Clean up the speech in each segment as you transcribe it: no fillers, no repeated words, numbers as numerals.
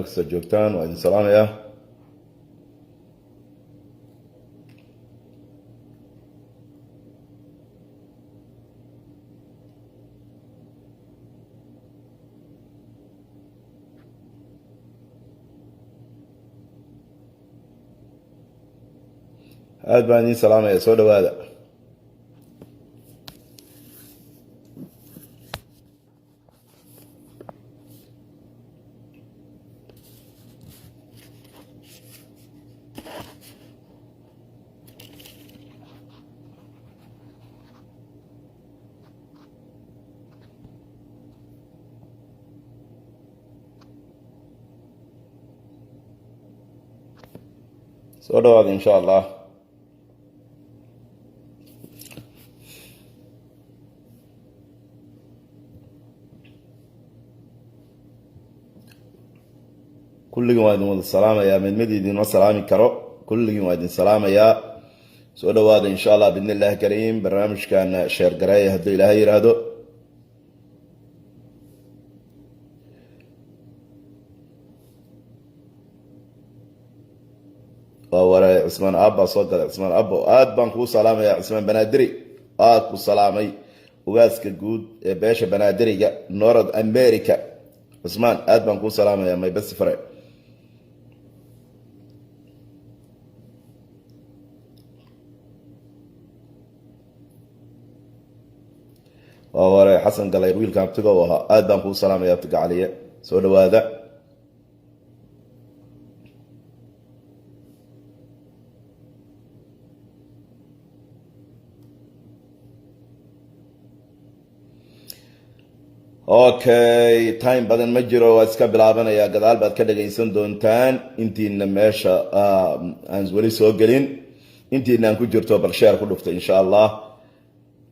kasta joogtaan waa idin salaamayaa. aad baan idin salaamaya, soo dhawaada. soo dhawaada insha allah. kulligin waa idin wada salaamayaa, midmidii idinma salaami karo. kulligin waa idin salaamayaa, soo dhawaada insha allah bidni illaahi kariim. barnaamijkan sheer gareeya hadduu ilaahay yidhaahdo. waa waray cismaan aab baa soo galay. cismaan aabo aad baan kuu salaamayaa. cismaan banaadiri aad ku salaamay, ugaaska guud ee beesha banaadiriga north america. cismaan aad baan kuu salaamayaa, may best friend. waa waray xasan galayr wiilka abtiga u ahaa, aad baan kuu salaamaya abtiga caliye, soo dhawaada. okay, time badan ma jiro, waa iska bilaabanayaa. gadaal baad ka dhagaysan doontaan intiina meesha aan weli soo gelin. intiina aan ku jirto bal sheer ku dhufta insha allah.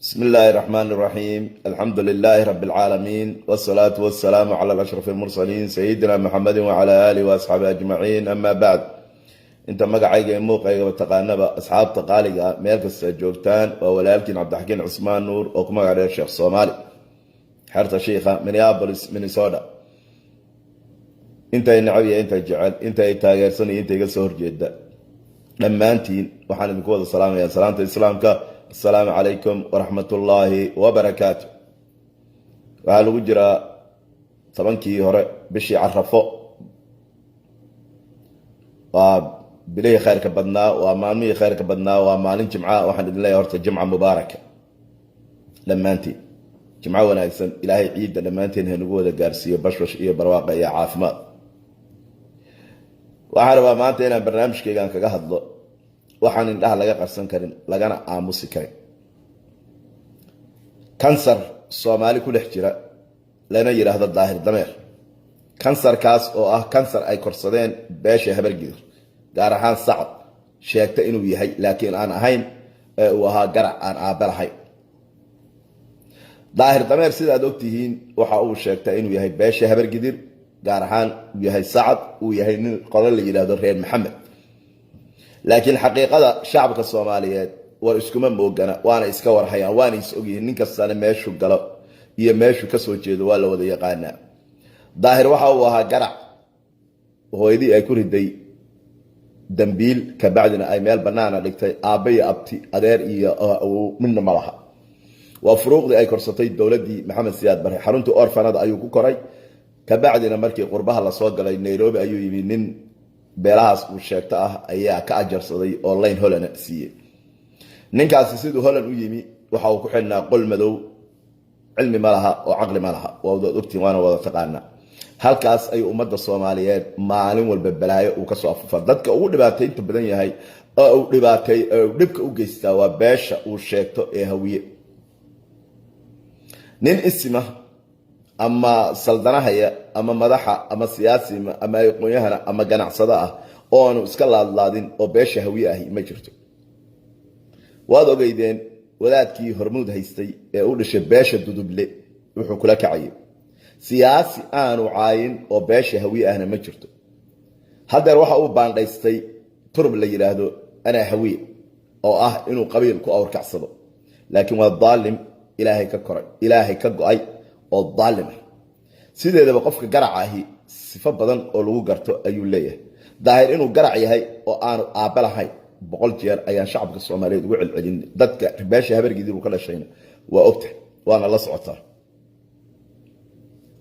بسم الله الرحمن الرحيم. الحمد لله رب العالمين، والصلاة والسلام على الأشرف المرسلين سيدنا محمد وعلى آله وأصحابه أجمعين. أما بعد، أنت مقعيقا موقعيقا وتقانبا أصحاب تقاليقا ميلكس جوجتان وولالكين عبد الحكيم عثمان نور وكما عليه الشيخ الصومالي حرت شيخة مينيابوليس مينيسودا. أنت النعبية، أنت الجعل، أنت التاجرسني، أنت السهر جدا. لما أنتين وحنا بنقول السلام يا سلامة الإسلام السلام عليكم ورحمة الله وبركاته. وهل وجرى طبنكي هراء بشي عرفو وبليه خير كبدنا ومامي خير كبدنا ومالين جمعة وحنا الله يهرت الجمعة مباركة. لما أنتي جمعة وناكسن إلهي عيد لما أنتي هنقول قارسية بشوش إيه برواقع يا عافمات. وحنا ما أنتي هنا برنامج كي كان كجهد waxaan indhaha laga qarsan karin lagana aamusi karin. kansar Soomaali ku dhex jira lana yiraahdo daahir dameer. kansarkaas oo ah kansar ay korsadeen beesha habargidir, gaar ahaan sacad sheegta inuu yahay laakiin aan ahayn, uu ahaa garac aan aabalahay. daahir dameer sidaad ogtihiin waxa uu sheegtaa inuu yahay beesha habargidir, gaar ahaan uu yahay sacad, uu yahay nin qolo la yiraahdo reer maxamed. laakiin xaqiiqada shacabka Soomaaliyeed war iskuma moogana, waana iska warhayaan, waana is ogyihiin. nin kastana meeshu galo iyo meeshu ka soo jeedo waa la wada yaqaanaa. daahir waxa uu ahaa garac hooyadii ay ku riday dambiil, ka bacdina ay meel banaana dhigtay. aabbe iyo abti, adeer iyo midna ma laha. waa furuuqdii ay korsatay dowladii maxamed siyaad barre. xaruntii orfanada ayuu ku koray. ka bacdina markii qurbaha la soo galay Nairobi ayuu yimi. nin beelahaas uu sheegto ah ayaa ka ajarsaday oo line Holland siiyey. ninkaasi siduu Holland u yimi waxa uu ku xidhnaa qol madow, cilmi ma laha oo caqli ma laha, waa wada ogtiin waana wada taqaanaa. halkaas ay ummadda Soomaaliyeed maalin walba balaayo uu ka soo afufa. dadka ugu dhibaataynta badan yahay oo uu dhibka u geystaa waa beesha uu sheegto ee hawiye. nin isma ama saldanahaya ama madaxa ama siyaasi ama aqoonyahana ama ganacsada ah oo aanu iska laadlaadin oo beesha hawiye ahi ma jirto. waad ogeydeen wadaadkii hormuud haystay ee u dhashay beesha duduble wuxuu kula kacayay. siyaasi aanu caayin oo beesha hawiye ahna ma jirto. hadeer waxa uu baandhaystay turb la yiraahdo ana hawiye oo ah inuu qabiil ku awrkacsado. laakiin waa daalim ilaahay ka koray, ilaahay ka go'ay oo daalim. sideedaba qofka garac ahi sifo badan oo lagu garto ayuu leeyahay daahir inuu garac yahay oo aanu aabba lahayn 100 jeer ayaan shacabka Soomaaliyeed ugu celcelin dadka beesha habargidir uu ka dhashayna waa ogtahay waana la socotaa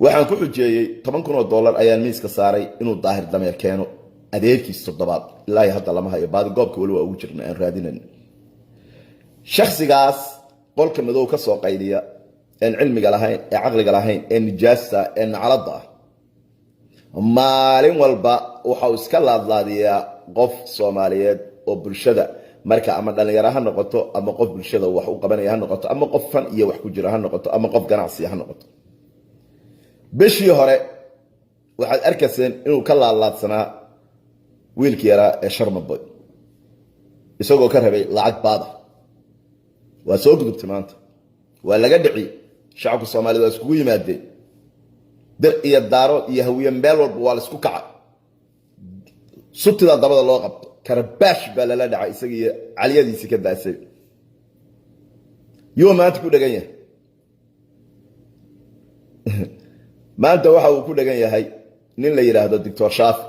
waxaan ku xujeeyay $10,000 ayaan miiska saaray inuu daahir dameer keeno adeerkiis toddobaad ilaa hadda lama hayo baadi goobka wali waa ugu jirna aan raadinayn shakhsigaas qolka madow ka soo qayliya aan cilmiga lahayn ee aqliga lahayn ee nijaasta ee nacalada maalin walba waxa uu iska laadlaadiyaa qof Soomaaliyeed oo bulshada marka ama dhalinyaro ha noqoto ama qof bulshada wax u qabanaya ha noqoto ama qof fan iyo wax ku jira ha noqoto ama qof ganacsi ha noqoto bishii hore waxaad arkayseen inuu ka laadlaadsanaa wiilkii yaraa ee Sharmaboy isagoo ka rabay lacag baada waa soo gudubtay maanta waa laga dhici shacabka Soomaaliyeed waa iskugu yimaadeen dir iyo daaro iyo hawiye meel walba waa la isku kacay subtida dabada loo qabto karbaash baa la dhacay isaga caliyadiisa ka daasay yoo maanta ku dhagan yahay maanta waxa uu ku dhagan yahay nin la yiraahdo Dr. Shaafi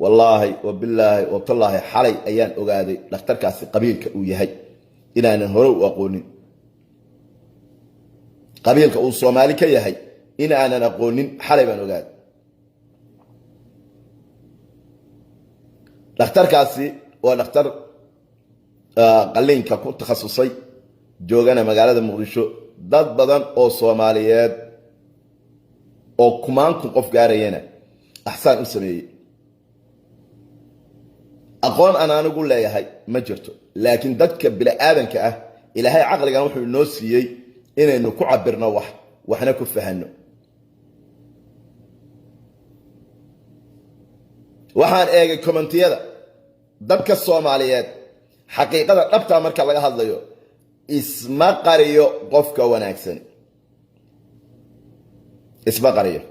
wallahi wabillahi watallahi xalay ayaan ogaaday dhakhtarkaasi qabiilka uu yahay inaan hore u aqoonin qabiilka uu Soomaali ka yahay inaanan aqoonin xalay baan ogaaday dhakhtarkaasi waa dhakhtar qalliinka ku takhasusay joogana magaalada Muqdisho dad badan oo Soomaaliyeed oo kumaanku qof gaarayna ahsan u sameeyay aqoon aan anigu leeyahay ma jirto laakiin dadka bila aadanka ah ilaahay aqligan wuxuu noo siiyay inaynu ku cabirno waxna ku fahanno waxaan eegay commentiyada dadka Soomaaliyeed xaqiiqada dhabta marka laga hadlayo isma qariyo qofka wanaagsan isma qariyo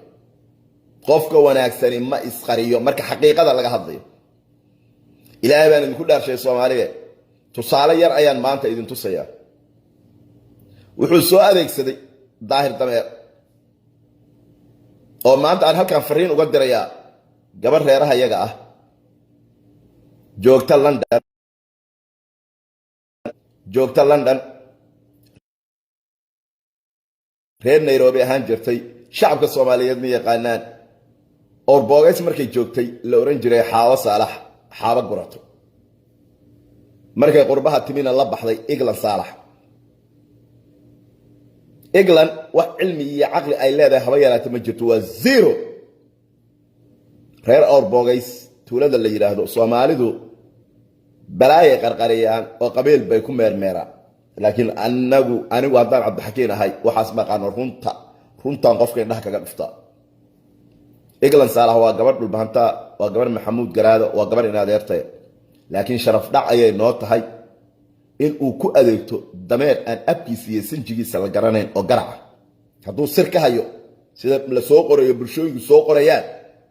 qofka wanaagsan ma isqariyo marka xaqiiqada laga hadlayo ilaahay baan idinku dhaarshay Soomaaliyeed tusaale yar ayaan maanta idin tusayaa wuxuu soo adeegsaday daahir dameer oo maanta aan halkan fariin uga dirayaa gabar reeraha iyaga ah joogta London reer Nairobi ahaan jirtay shacabka Soomaaliyeed ma yaqaanaan oo boogays markay joogtay la oran jiray Xaawo Saalax xaaba gurato markay qurbaha timina la baxday Eglan Saalax Eglan wax cilmi iyo aqli ay leedahay haba yaraata ma jirto waa zero reer Orbogays tuulada la yiraahdo Soomaalidu balaay qarqariyaan oo qabiil bay ku meermeera laakiin anigu haddaan Cabdi Xakiin ahay waxaas maqaan runtan qofka indhaha kaga dhufta Eglan Saalax waa gabar dhulbahanta waa gabar Maxamuud Garaado waa gabar in adeertay laakiin sharaf dhac ayay noo tahay in uu ku adeegto dameer aan abkiisa iyo sinjigiisa la garanayn oo garaca hadduu sir ka hayo sida la soo qorayo bulshooyinku soo qorayaan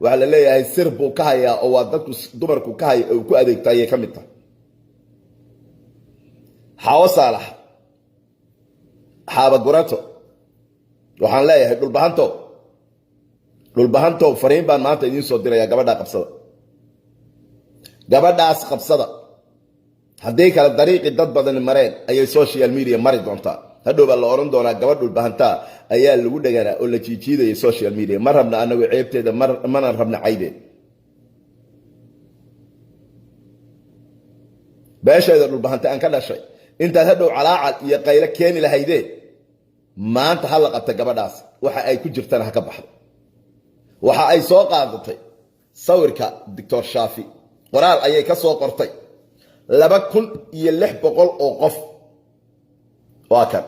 waxa la leeyahay sir buu ka hayaa oo waa dadku dumarku ka hayo oo ku adeegtay ka mid tahay Xaawo Saalax xaaba gurato waxaan leeyahay dhulbahanto fariin baan maanta idin soo diraya gabadhaas qabsada haddii kala dariiqi dad badan mareen ayay social media mari doontaa hadhow baa la oran doonaa gabadh dhulbahanta ayaa lagu dhaganaa oo la jiijiidayay social media ma rabna anagu ceebteeda mana rabna caydeed beeshayda dhulbahanta aan ka dhashay intaad hadhow calaacal iyo qaylo keeni lahaydeen maanta ha la qabta gabadhaas waxa ay ku jirtana ha ka baxdo waxa ay soo qaadatay sawirka Dr. Shaafi qoraal ayay ka soo qortay 2,600 oo qof waa kan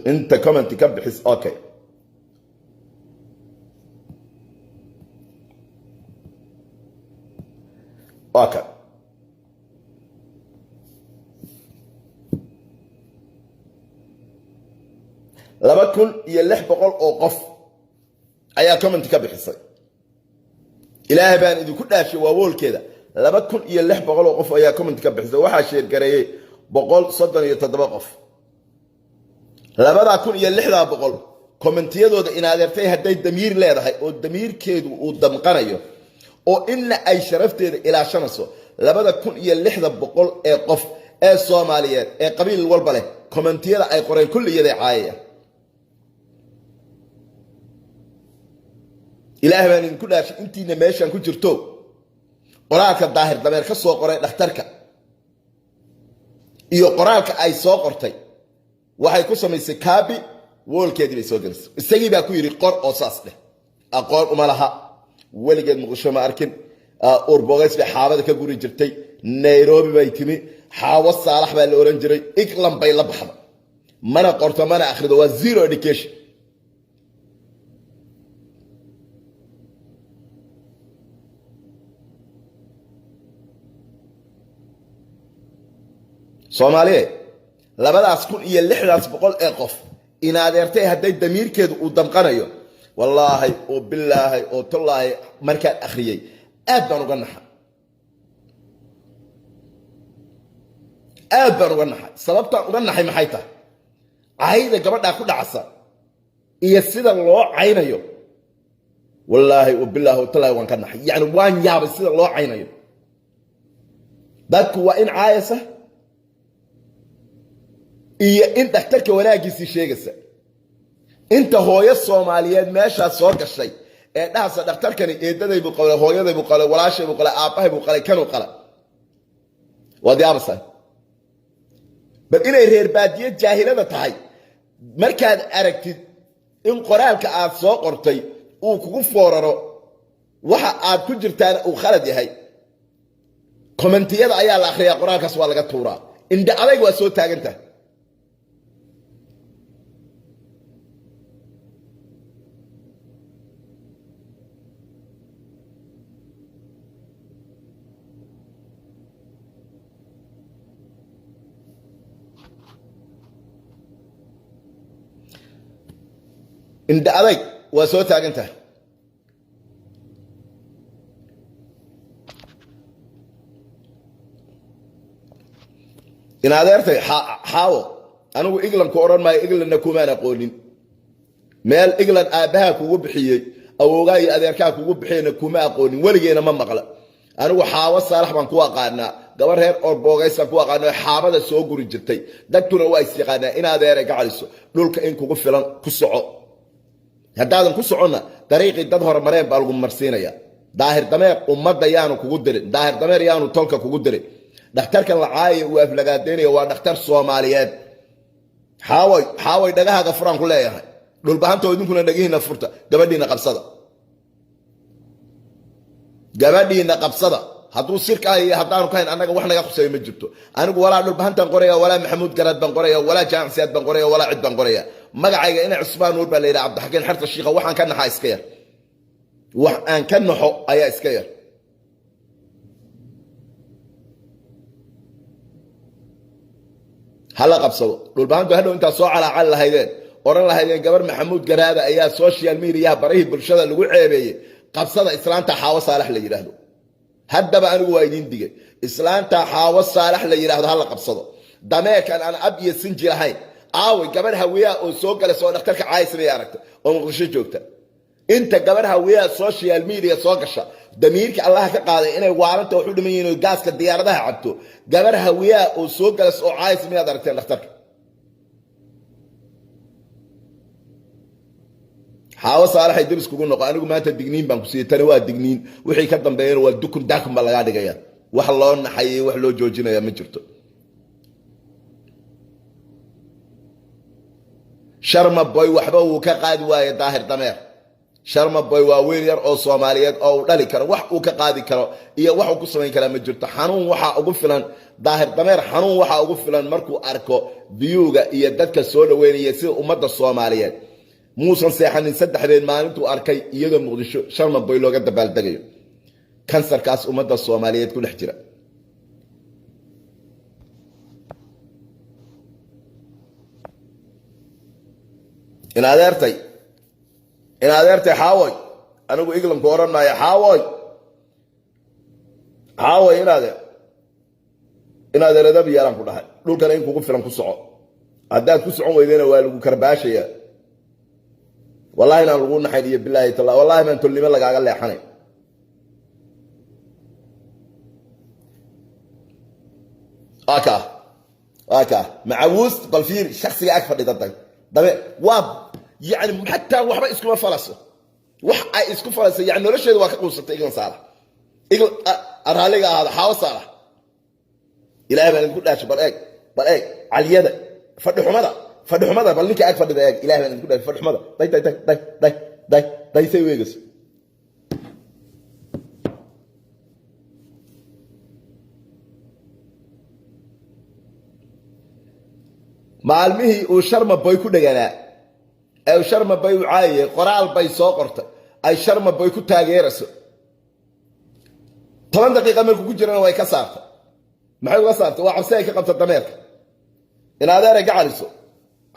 انت كومنت كبحث اوكي اوكي لما كل يلح بقول او قف ايا كومنت كبحث ilaahay baan idinku dhaashay waa wool keeda 2,600 oo qof ayaa comment ka bixisay waxa sheer gareeyay boqol soddon iyo toddoba qof labada kun iyo lixda boqol kommentiyadooda in adeertay hadday damiir leedahay oo damiirkeedu uu damqanayo oo inna ay sharafteeda ilaashanayso labada kun iyo lixda boqol ee qof ee Soomaaliyeed ee qabiil walba leh kommentiyada ay qoreen kulliyada caayaya ilaahay baan idinku dhaafay intiina meeshan ku jirto qoraalka daahir dameer ka soo qoray dhakhtarka iyo qoraalka ay soo qortay waxay ku samaysay kaabi woolkeedii bay soo gelisay isagii baa ku yiri qor oo saas dheh aqoon uma laha weligeed muqdisho ma arkin urbogays bay xaabada ka guri jirtay Nairobi bay timi xaawo saalax baa la oran jiray iklan bay la baxda mana qorto mana akhrido waa zero education Soomaaliye labadaas kun iyo lixdaas boqol ee qof in adeertay hadday damiirkeedu uu damqanayo wallaahi oo billaahi oo tallaahi markaan akhriyay aad baan uga naxay sababtaan uga naxay maxay tahay cayda gabadhaa ku dhacsa iyo sida loo caynayo wallaahi oo billaahi oo tallaahi waan ka naxay yacni waan yaabay sida loo caynayo dadku waa in caayasa iyo in dhakhtarka wanaagiisii sheegaysa inta hooyo Soomaaliyeed meesha soo gashay ee dhaasa dhakhtarkani eedaday buu qalay hooyaday buu qalay walaashay buu qalay aabahay buu qalay kanuu qalay wadiyaabsan bal inay reer baadiye jaahilada tahay markaad aragtid in qoraalka aad soo qortay uu kugu fooraro waxa aad ku jirtaan uu khalad yahay kommentiyada ayaa la akhriyaa qoraalkaas waa laga tuuraa inda adag waa soo taagantahay inda adag waa soo taagantahay in adeertay xaawo anigu England ku oran maayo Englandna kuma aqoonin meel England aabaha kugu bixiyay awoogaa iyo adeerkaa kugu bixiyayna kuma aqoonin weligeena ma maqla anigu xaawo saalax baan ku aqaanaa gabar reer Orbogaysan ku aqaanaa xaabada soo guri jirtay dadkuna waa is yaqaanaa in adeeray gacaliso dhulka in kugu filan ku soco haddaadan ku soconna dariiqii dad horumareen baa lagu marsiinaya daahir dameer ummadda yaanu kugu dirin daahir dameer yaanu tolka kugu dirin dhakhtarkan la caayo uu aflagaadeynaya waa dhakhtar Soomaaliyeed xaaway dhagahaaga furan ku leeyahay dhulbahantoo idinkuna dhagihiina furta gabadhiina qabsada hadduu sirka iyo haddaanu ka hayn annaga wax naga khuseeyo ma jirto anigu walaa dhulbahantan qoraya walaa maxamuud garaad baan qoraya walaa jaamacsiyaad baan qoraya walaa cid baan qoraya magacayga ina Cusmaan Nuur baa la yiraahdaa Cabdixakiin xarta shiiqa waxaan ka naxaa iska yar wax aan ka naxo ayaa iska yar hala qabsado dhulbahantu hadhow inta soo calaacal lahaydeen oran lahaydeen gabar maxamuud garaada ayaa social media barahi bulshada lagu ceebeeyay qabsada islaanta xaawo saalax la yiraahdo haddaba anigu waa idin digay islaanta xaawo saalax la yiraahdo hala qabsado dameekan aan ab iyo sinji lahayn aaway gabar hawiya oo soo galay soo dhakhtarka caayis bay aragtay oo muqdisho joogta inta gabar hawiya social media soo gasha damiirka Allah ka qaaday inay waaranta wax u dhiman yihiin gaaska diyaaradaha cabto gabar hawiya oo soo galay oo caayis may aragtay dhakhtarka xaawo saalax ay dibis kugu noqo anigu maanta digniin baan ku siiyay tani waa digniin wixii ka dambeeyay waa dukun daakun baa laga dhigaya wax loo naxayay wax loo joojinaya ma jirto sharma boy waxba uu ka qaadi waaye daahir dameer sharma boy waa wiil yar oo Soomaaliyeed oo dhali karo wax uu ka qaadi karo iyo wax uu ku sameyn kara ma jirto xanuun waxa ugu filan daahir dameer xanuun waxa ugu filan markuu arko biyuga iyo dadka soo dhaweynaya sida ummadda Soomaaliyeed muusan seexanin saddexdeed maalintuu arkay iyadoo muqdisho sharma boy looga dabaaldagayo kansarkaas ummadda Soomaaliyeed ku dhex jira in adeertay xaawoy anigu England ku oran maayo xaawoy in adeer inaad eredab yeelan ku dhahay dhulkana in kugu filan ku soco haddaad ku socon weydena waa lagu karbaashaya wallahi inaan lagu naxayn iyo bilaahi taala wallahi maan tolnimo lagaaga leexanay aka macawuus bal fiir shakhsiga ag fadhida dabe waa yani xataa waxba iskuma falaso wax ay isku falasay yani nolosheedu waa ka quusatay iglan saalax igl araaliga ahaada xaawo saalax ilaahay baan idinku dhaashay bal eeg caliyada fadhi xumada bal ninka ag fadhida eeg ilaahay baan idinku dhaashay fadhi xumada day say weegas maalmihii uu sharma boy ku dhaganaa ee sharma boy u caayay qoraal bay soo qortay ay sharma boy ku taageerayso 10 daqiiqo markuu ku jirana way ka saartay maxay uga saartay waa cabsi ay ka qabta dameerka in adeer gacaliso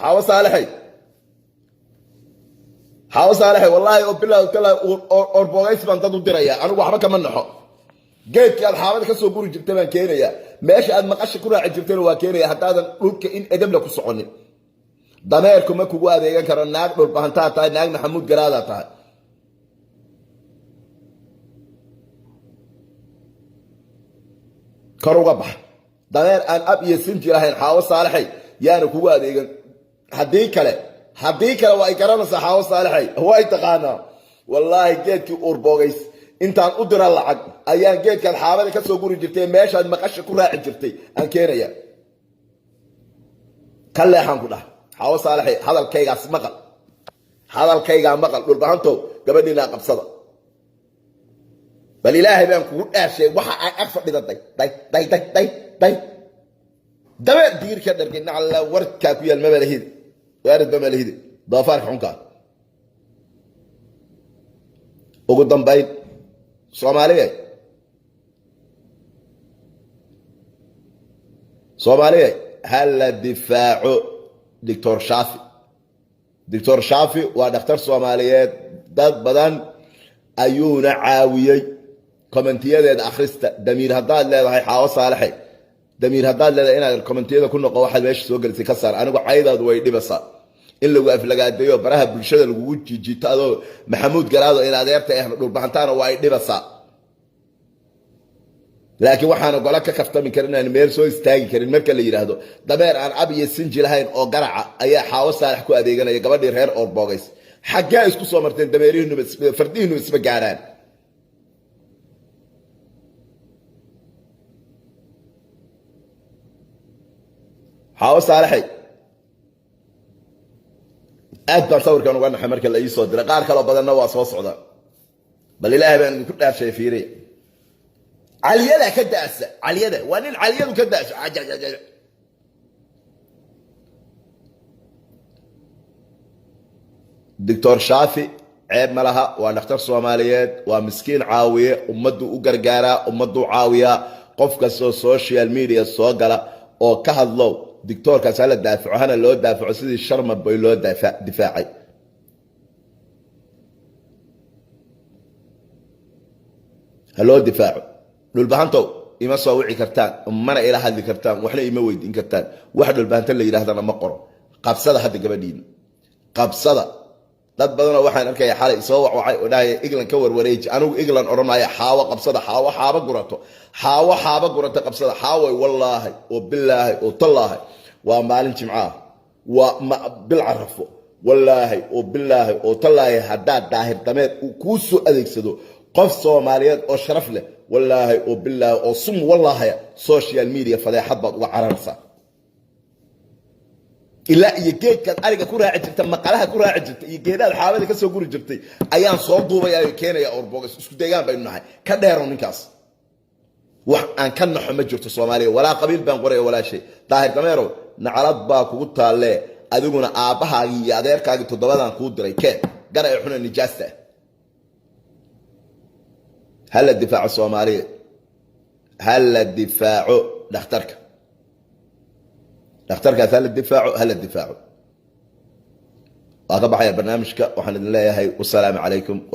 xaawo saalaxay wallahi oo bilaa kala oo bogays baan dad u diraya anigu waxba kama naxo geedka aad xaabada ka soo guri jirtay baan keenaya meesha aad maqasho ku raaci jirtay waa keenaya hadaadan dhulka in edebla ku soconin dameerku ma kugu adeegan karo naag dhul bahantaa tahay naag maxamuud garaada tahay kor uga bax dameer aan ab iyo sinti lahayn xaawo saalaxay yaana kugu adeegan haddii kale waa ay garanaysaa xaawo saalaxay way taqaanaa wallaahi geedkii uurbogays intaan u dira lacag ayaan geedkan xaabada ka soo guri jirtay meeshaad maqasha ku raaci jirtay aan keenaya ka leexan ku dhah xaawo saalaxay hadalkaygaa maqal dhulbahantow gabadhiinaa qabsada bal ilaahay baan kugu dhaashay waxa ay ag fadhida day dabeer diirka dhargay nacla warkaa ku yaal mabalahidi waarid mabalahidi doofaarka xunkaa ugu dambayn soomaaliya hala difaaco doctor shaafi waa dhakhtar soomaaliyeed dad badan ayuuna caawiyey komentiyadeeda akhrista damiir haddaad leedahay xaawo saalaxay damiir haddaad leedahay inaad kommentiyada ku noqo waxaad meesha soo gelisay ka saar anigu caydaadu way dhibaysaa in lagu aflagaadeeyo baraha bulshada lagugu jiijito adoo maxamuud garaado in adeerta ahna dhulbahantaana waa ay dhibaysaa laakiin waxaan golo ka kaftami karin inaan meel soo istaagi karin marka la yidhaahdo dameer aan ab iyo sinji lahayn oo garaca ayaa xaawo saalax ku adeeganaya gabadhii reer orbogays xaggee isku soo marteen fardihiinu isma gaaraan xaawo saalaxay aad baan sawirkan uga naxay marka la ii soo diray qaar kaloo badanna waa soo socdaa bal ilaahay baan idinku dhaafshay fiiriya caliyada ka daasa caliyada waa nin caliyadu ka daasa doctor shaafi ceeb ma laha waa dhakhtar soomaaliyeed waa miskiin caawiye ummaddu u gargaaraa ummaddu caawiyaa qof kastoo social media soo gala oo ka hadlow dictoorkaas hala daafaco hana loo daafaco sidii sharma boy loo difaacay ha loo difaaco dhulbahantow ima soo wici kartaan mana ila hadli kartaan waxna ima weydiin kartaan wax dhulbahanta la yidhaahdana ma qoro qabsada hadda gabadhiina qabsada dad badanoo waxaan arkaya xalay soo wacwacay oo dhahaya iglan ka warwareeji anigu iglan odhan maayo xaawo qabsada xaabo gurato xaabo gurato qabsada xaaway wallaahi oo bilaahi oo tallaahi waa maalin jimcaah waa bil carafo wallaahi oo bilaahi oo tallaahi haddaad daahir dameed uu kuu soo adeegsado qof soomaaliyeed oo sharaf leh wallaahi oo bilaahi oo sum wallaahi social media fadeexad baad uga cararaysaa ilaa iyo geedkan ariga ku raaci jirta maqalaha ku raaci jirta iyo geedaha xaabada ka soo guri jirtay ayaan soo duubaya oo keenaya orbogays isku deegaan baynu nahay ka dheero ninkaas wax aan ka naxo ma jirto Soomaaliya walaa qabiil baan qoray walaa shay daahir dameero nacalad baa kugu taalle adiguna aabahaagi iyo adeerkaagi toddobadan ku diray keen garay xuna nijaasta hal difaac Soomaaliya hal difaac dhakhtarka هل الدفاع وأقبح يا برنامجك وحن الله والسلام عليكم